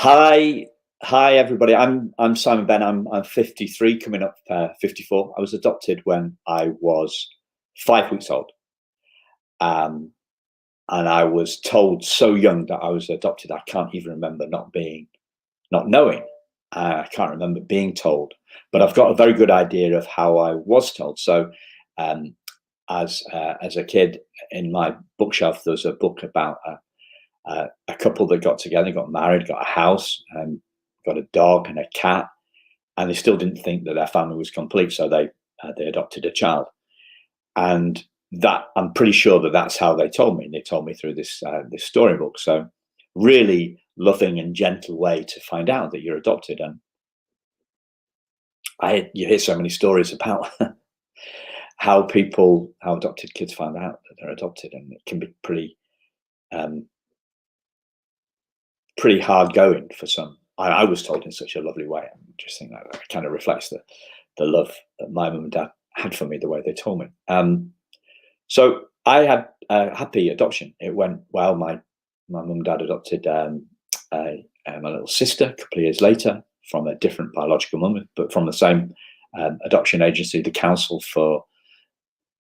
Hi, hi everybody. I'm Simon Ben. I'm 53, coming up 54. I was adopted when I was 5 weeks old, um, and I was told so young that I was adopted. I can't even remember not knowing. I can't remember being told, but I've got a very good idea of how I was told. So, um, as a kid, in my bookshelf, there's a book about a couple that got together, got married, got a house, and got a dog and a cat, and they still didn't think that their family was complete, so they adopted a child. And that, I'm pretty sure that that's how they told me. They told me through this storybook. So really loving and gentle way to find out that you're adopted. And you hear so many stories about how adopted kids find out that they're adopted, and it can be um, pretty hard going for some. I was told in such a lovely way. I just think that kind of reflects the love that my mum and dad had for me, the way they told me. So I had a happy adoption. It went well. My mum and dad adopted my little sister a couple of years later from a different biological mum, but from the same adoption agency, the Council for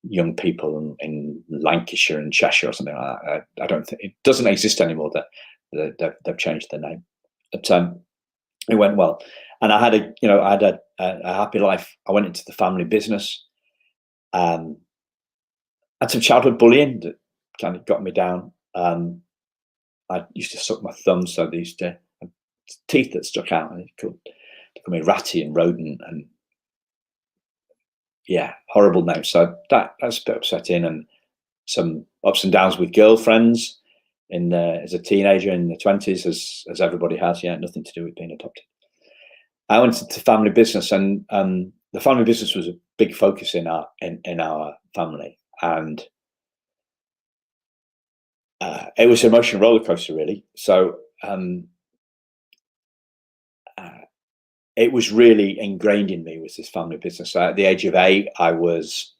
Young People in Lancashire and Cheshire or something like that. I don't think it doesn't exist anymore. That they've changed the name, but it went well, and I had a happy life. I went into the family business. Had some childhood bullying that kind of got me down. I used to suck my thumb, so they used to have teeth that stuck out, and it could call me ratty and rodent, and yeah, horrible names. So that's a bit upsetting, and some ups and downs with girlfriends as a teenager in the 20s, as everybody has. Yeah, nothing to do with being adopted. I went into family business, and the family business was a big focus in our family, and it was an emotional roller coaster, really. So it was really ingrained in me, was this family business. So at the age of 8, I was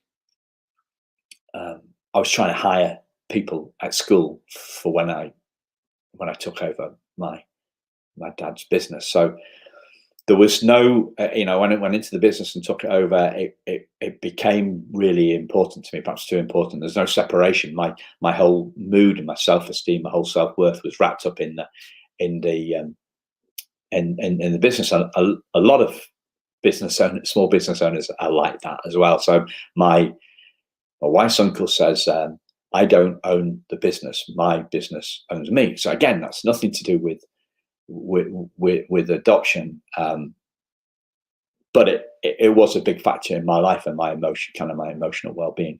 trying to hire people at school for when I took over my dad's business. So there was no, when I went into the business and took it over, it became really important to me, perhaps too important. There's no separation. My whole mood and my self-esteem, my whole self-worth was wrapped up in the business. And a lot of small business owners are like that as well. So my wife's uncle says, I don't own the business, my business owns me. So again, that's nothing to do with adoption, but it was a big factor in my life and my emotional well-being.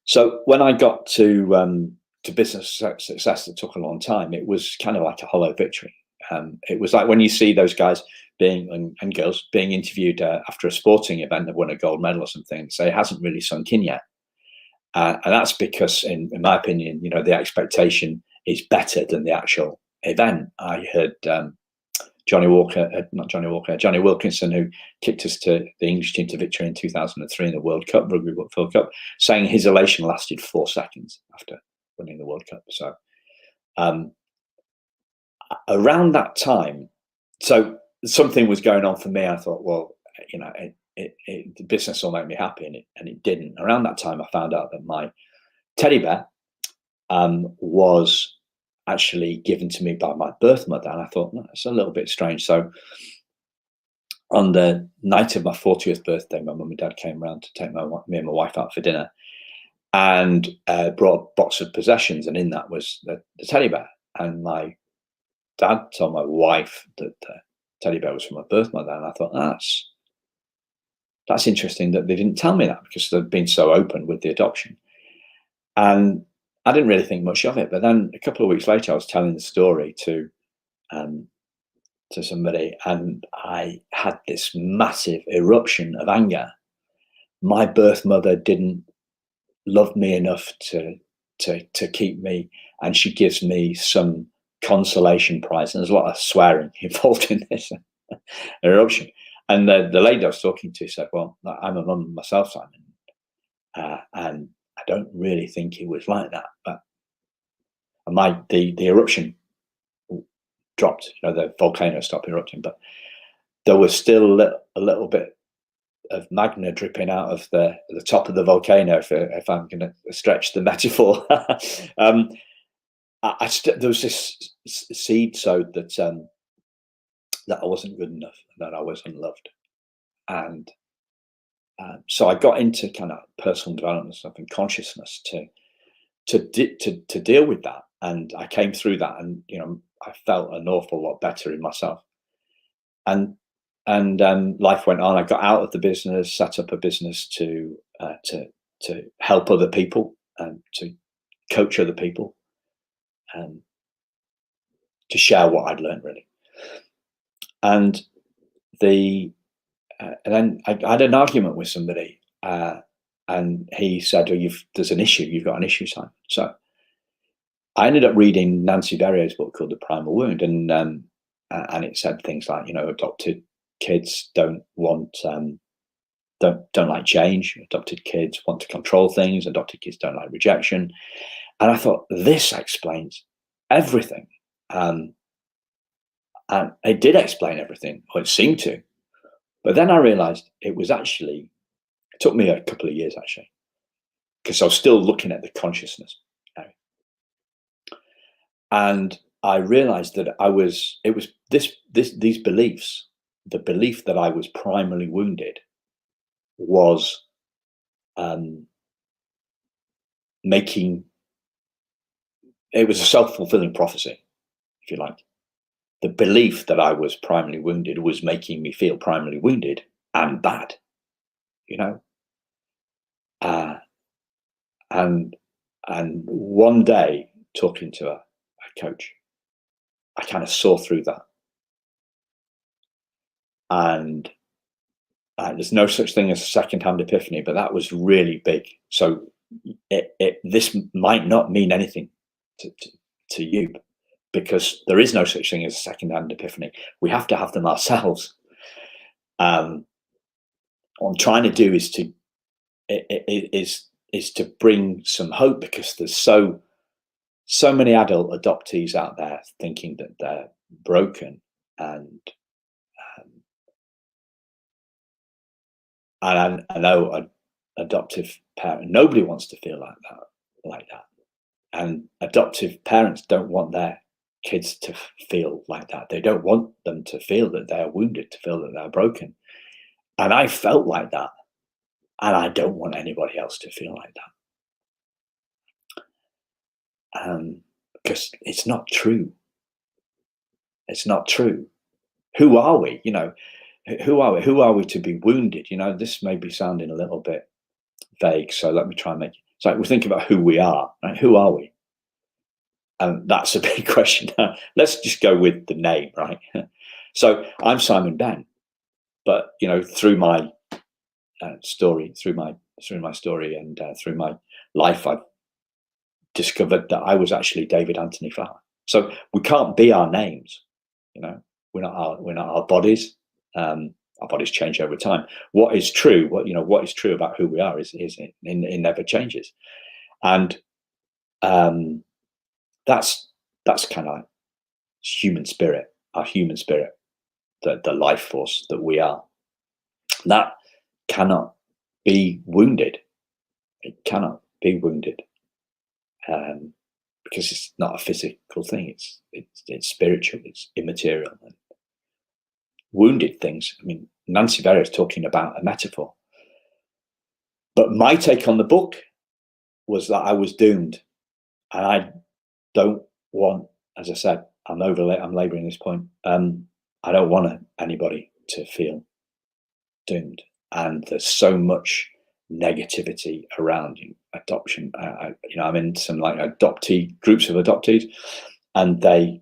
So when I got to business success, that took a long time. It was kind of like a hollow victory. It was like when you see those guys and girls being interviewed after a sporting event, they've won a gold medal or something, and say it hasn't really sunk in yet. And that's because, in my opinion, the expectation is better than the actual event. I heard Johnny Wilkinson, who kicked us to the English team to victory in 2003 in the Rugby World Cup, saying his elation lasted 4 seconds after winning the World Cup. So around that time, so something was going on for me. I thought, well, the business will make me happy, and it didn't. Around that time, I found out that my teddy bear was actually given to me by my birth mother, and I thought, that's a little bit strange. So on the night of my 40th birthday, my mum and dad came around to take me and my wife out for dinner, and brought a box of possessions, and in that was the teddy bear. And my dad told my wife that the teddy bear was from my birth mother, and I thought, that's interesting that they didn't tell me that, because they'd been so open with the adoption. And I didn't really think much of it. But then a couple of weeks later, I was telling the story to somebody, and I had this massive eruption of anger. My birth mother didn't love me enough to keep me, and she gives me some consolation prize. And there's a lot of swearing involved in this eruption. And the lady I was talking to said, well, I'm a mum myself, Simon, and I don't really think it was like that. But the eruption dropped. The volcano stopped erupting, but there was still a little bit of magma dripping out of the top of the volcano, if I'm going to stretch the metaphor. There was this seed sowed that I wasn't good enough, that I wasn't loved, and so I got into kind of personal development stuff and consciousness to deal with that, and I came through that, and I felt an awful lot better in myself, and life went on. I got out of the business, set up a business to help other people and to coach other people, and to share what I'd learned, really. And then I had an argument with somebody, and he said, "Oh, there's an issue. You've got an issue, Simon." So I ended up reading Nancy Berrier's book called The Primal Wound, and it said things like, adopted kids don't like change. Adopted kids want to control things. Adopted kids don't like rejection. And I thought, this explains everything. And it did explain everything, or it seemed to. But then I realized it took me a couple of years, actually, because I was still looking at the consciousness. And I realized that these beliefs, the belief that I was primarily wounded, was it was a self-fulfilling prophecy, if you like. The belief that I was primarily wounded was making me feel primarily wounded and bad, and one day, talking to a coach, I kind of saw through that, and there's no such thing as a second-hand epiphany, but that was really big. So this might not mean anything to you, because there is no such thing as a second-hand epiphany. We have to have them ourselves. What I'm trying to do is to bring some hope, because there's so many adult adoptees out there thinking that they're broken, and I know an adoptive parent, nobody wants to feel like that, and adoptive parents don't want their kids to feel like that. They don't want them to feel that they're wounded, to feel that they're broken. And I felt like that, and I don't want anybody else to feel like that, because it's not true. It's not true. Who are we? Who are we? Who are we to be wounded? This may be sounding a little bit vague, so let me try and make it. It's like we think about who we are, right? Who are we? And that's a big question. Let's just go with the name, right? So I'm Simon Ben, but through my story, through my story, and through my life, I've discovered that I was actually David Anthony Flower. So we can't be our names. We're not our bodies. Our bodies change over time. What is true? What is true about who we are is it never changes, and that's kind of like human spirit, our human spirit, the life force that we are. That cannot be wounded. It cannot be wounded, because it's not a physical thing. It's spiritual. It's immaterial. And wounded things. I mean, Nancy Berrier is talking about a metaphor, but my take on the book was that I was doomed, and I don't want, as I said, I'm labouring this point. I don't want anybody to feel doomed, and there's so much negativity around adoption. I'm in some like groups of adoptees, and their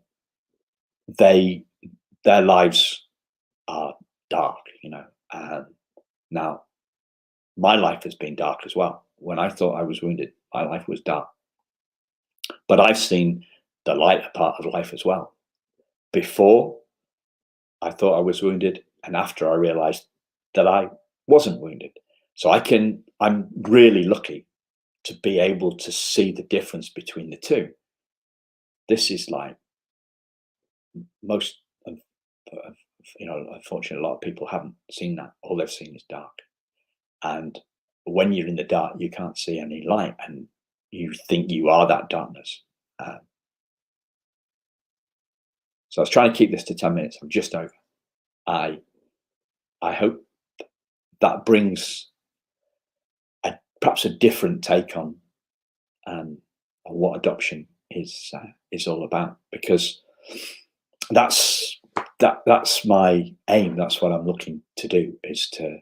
lives are dark, and now my life has been dark as well. When I thought I was wounded, my life was dark, but I've seen the lighter part of life as well. Before I thought I was wounded, and after I realized that I wasn't wounded. So I'm really lucky to be able to see the difference between the two. This is like most of, unfortunately, a lot of people haven't seen that. All they've seen is dark. And when you're in the dark, you can't see any light, and you think you are that darkness. So I was trying to keep this to 10 minutes. I'm just over. I hope that brings perhaps a different take on what adoption is all about, because that's my aim. That's what I'm looking to do, is to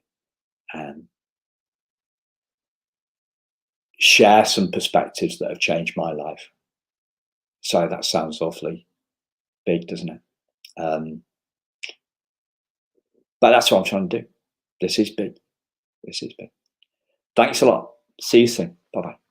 share some perspectives that have changed my life. So that sounds awfully big, doesn't it? But that's what I'm trying to do. This is big. This is big. Thanks a lot. See you soon. Bye-bye.